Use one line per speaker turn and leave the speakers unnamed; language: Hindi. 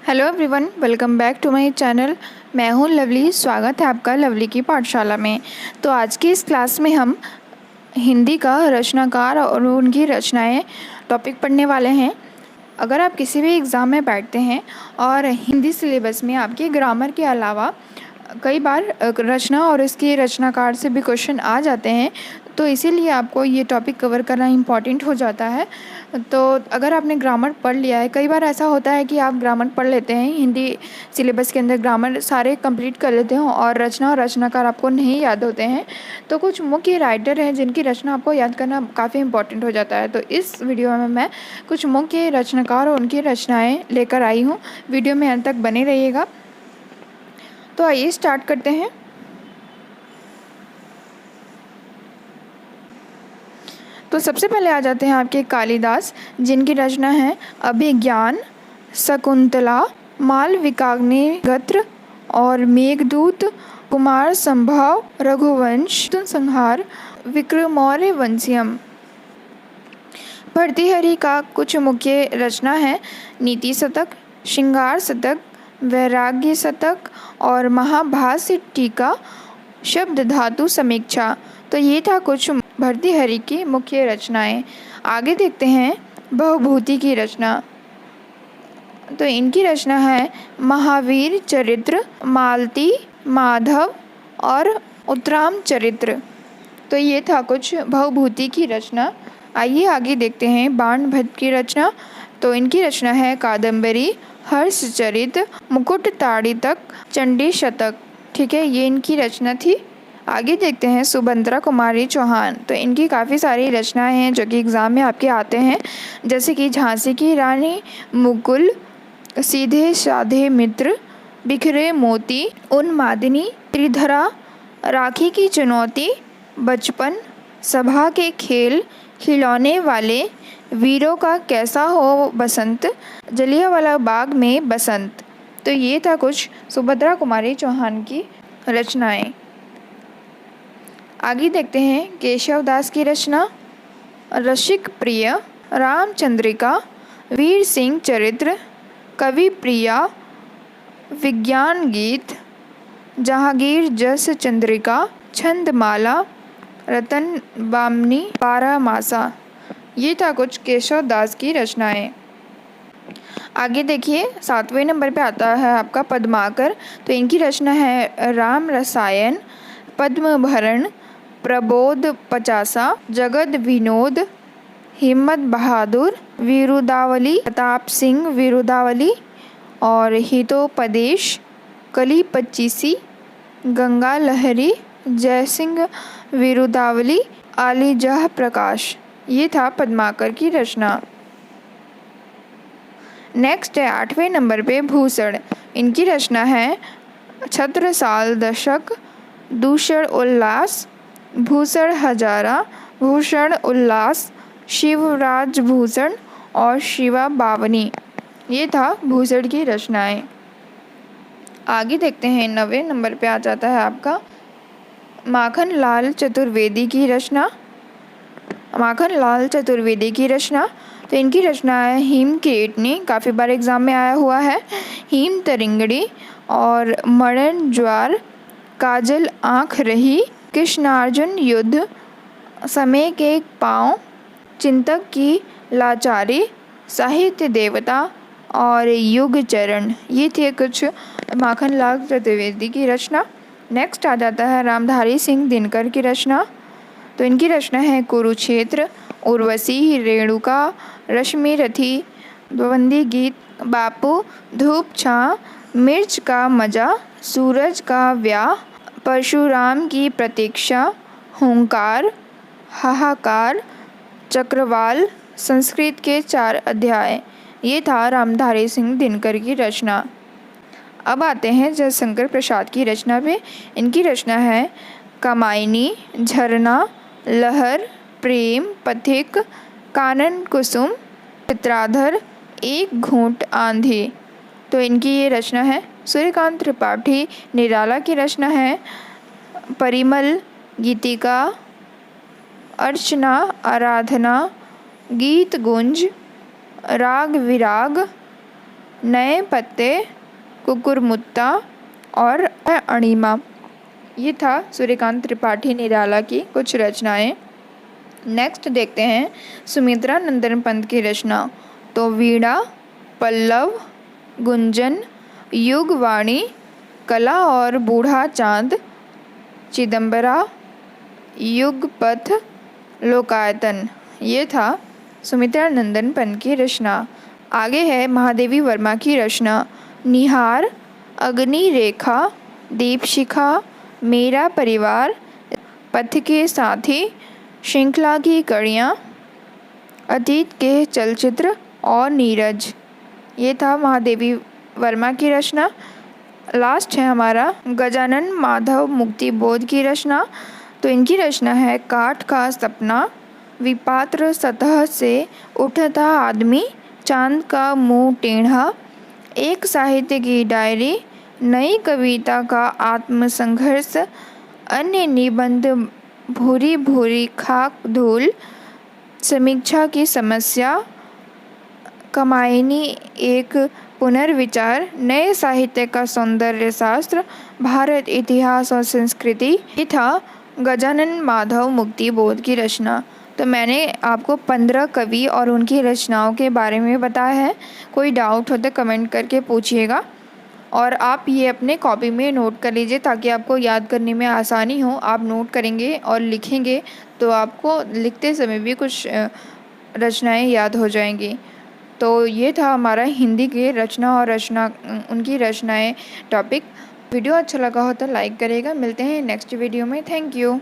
Hello everyone, welcome back to my channel. मैं हूं लवली। स्वागत है आपका लवली की पाठशाला में। तो आज की इस क्लास में हम हिंदी का रचनाकार और उनकी रचनाएं टॉपिक पढ़ने वाले हैं। अगर आप किसी भी एग्ज़ाम में बैठते हैं और हिंदी सिलेबस में आपके ग्रामर के अलावा कई बार रचना और इसके रचनाकार से भी क्वेश्चन आ जाते हैं, तो इसीलिए आपको ये टॉपिक कवर करना इम्पॉर्टेंट हो जाता है। तो अगर आपने ग्रामर पढ़ लिया है, कई बार ऐसा होता है कि आप ग्रामर पढ़ लेते हैं, हिंदी सिलेबस के अंदर ग्रामर सारे कंप्लीट कर लेते हैं और रचना और रचनाकार आपको नहीं याद होते हैं। तो कुछ मुख्य राइटर हैं जिनकी रचना आपको याद करना काफ़ी इम्पॉर्टेंट हो जाता है। तो इस वीडियो में मैं कुछ मुख्य रचनाकार और उनकी रचनाएँ लेकर आई हूँ। वीडियो में अंत तक बने रहिएगा। तो आइए स्टार्ट करते हैं। तो सबसे पहले आ जाते हैं आपके कालिदास, जिनकी रचना है अभिज्ञान, शकुंतला, मालविकाग्निहोत्र और मेघदूत, कुमार संभव, रघुवंश संहार, विक्रमौर्य वंशियम। भर्तृहरि का कुछ मुख्य रचना है नीति शतक, श्रृंगार शतक, वैराग्य शतक और महाभाष्य टीका, शब्द धातु समीक्षा। तो ये था कुछ भर्तृहरि की मुख्य रचनाएं। आगे देखते हैं बहुभूति की रचना। तो इनकी रचना है महावीर चरित्र, मालती, माधव और उत्तराम चरित्र। तो ये था कुछ बहुभूति की रचना। आइए आगे देखते हैं बाण भट्ट की रचना। तो इनकी रचना है कादम्बरी, हर्षचरित, मुकुट ताड़ितक, चंडी शतक। ठीक है, ये इनकी रचना थी। आगे देखते हैं सुभद्रा कुमारी चौहान। तो इनकी काफ़ी सारी रचनाएं हैं जो कि एग्ज़ाम में आपके आते हैं, जैसे कि झांसी की रानी, मुकुल, सीधे साधे मित्र, बिखरे मोती, उन्मादिनी, त्रिधरा, राखी की चुनौती, बचपन, सभा के खेल, खिलौने वाले, वीरों का कैसा हो बसंत, जलियांवाला बाग में बसंत। तो ये था कुछ सुभद्रा कुमारी चौहान की रचनाएं। आगे देखते हैं केशवदास की रचना रसिक प्रिय, रामचंद्रिका, वीर सिंह चरित्र, कवि प्रिया, विज्ञान गीत, जहांगीर जस चंद्रिका, छंदमाला, रतन बामनी, बारहमासा। ये था कुछ केशवदास की रचनाएं। आगे देखिए 7वें नंबर पे आता है आपका पद्माकर। तो इनकी रचना है राम रसायन, पद्मभरण, प्रबोध पचासा, जगद विनोद, हिम्मत बहादुर, विरुदावली, प्रताप सिंह विरुदावली और हितोपदेश, कली पच्चीसी, गंगा लहरी, जयसिंह विरुदावली, आलीजह प्रकाश। ये था पद्माकर की रचना। नेक्स्ट है 8वें नंबर पे भूषण। इनकी रचना है छत्रसाल दशक, दूषण उल्लास, भूषण हजारा, भूषण उल्लास, शिवराज भूषण और शिवा बावनी। ये था भूषण की रचनाएं। आगे देखते हैं 9वें नंबर पे आ जाता है आपका माखन लाल चतुर्वेदी की रचना। माखन लाल चतुर्वेदी की रचना। तो इनकी रचना है हिम केटनी, काफ़ी बार एग्जाम में आया हुआ है, हिम तरिंगड़ी और मरण ज्वार, काजल आँख रही, कृष्णार्जुन युद्ध, समय के पाँव, चिंतक की लाचारी, साहित्य देवता और युग चरण। ये थे कुछ माखन लाल चतुर्वेदी की रचना। नेक्स्ट आ जाता है रामधारी सिंह दिनकर की रचना। तो इनकी रचना है कुरुक्षेत्र, उर्वशी, रेणुका, रश्मि रथी, द्वंद्वी गीत, बापू, धूप छाँ, मिर्च का मजा, सूरज का व्याह, परशुराम की प्रतीक्षा, हुंकार, हाहाकार, चक्रवाल, संस्कृत के 4 अध्याय। ये था रामधारी सिंह दिनकर की रचना। अब आते हैं जयशंकर प्रसाद की रचना पे। इनकी रचना है कामायनी, झरना, लहर, प्रेम, पथिक, कानन कुसुम, चित्राधर, एक घूंट आंधी। तो इनकी ये रचना है। सूर्यकांत त्रिपाठी निराला की रचना है परिमल, गीतिका, अर्चना, आराधना, गीत गुंज, राग विराग, नए पत्ते, कुकुरमुत्ता और अणिमा। ये था सूर्यकांत त्रिपाठी निराला की कुछ रचनाएं। नेक्स्ट देखते हैं सुमित्रा नंदन पंत की रचना। तो वीणा, पल्लव, गुंजन, युगवाणी, कला और बूढ़ा चांद, चिदंबरा, युगपथ, लोकायतन। ये था सुमित्रा नंदन पंत की रचना। आगे है महादेवी वर्मा की रचना। निहार, अग्नि रेखा, दीपशिखा, मेरा परिवार, पथ के साथी, श्रृंखला की कड़ियाँ, अतीत के चलचित्र और नीरज। ये था महादेवी वर्मा की रचना। लास्ट है हमारा गजानन माधव मुक्तिबोध की रचना। तो इनकी रचना है काठ का सपना, विपात्र सतह से उठता आदमी, चांद का मुंह टेढ़ा, एक साहित्य की डायरी, नई कविता का आत्मसंघर्ष, अन्य निबंध, भूरी भूरी खाक धूल, समीक्षा की समस्या, कमायनी एक पुनर्विचार, नए साहित्य का सौंदर्य शास्त्र, भारत इतिहास और संस्कृति। ये था गजानन माधव मुक्तिबोध की रचना। तो मैंने आपको 15 कवि और उनकी रचनाओं के बारे में बताया है। कोई डाउट हो तो कमेंट करके पूछिएगा और आप ये अपने कॉपी में नोट कर लीजिए ताकि आपको याद करने में आसानी हो। आप नोट करेंगे और लिखेंगे तो आपको लिखते समय भी कुछ रचनाएं याद हो जाएंगी। तो ये था हमारा हिंदी के रचना और उनकी रचनाएं टॉपिक। वीडियो अच्छा लगा हो तो लाइक करेगा। मिलते हैं नेक्स्ट वीडियो में। Thank you.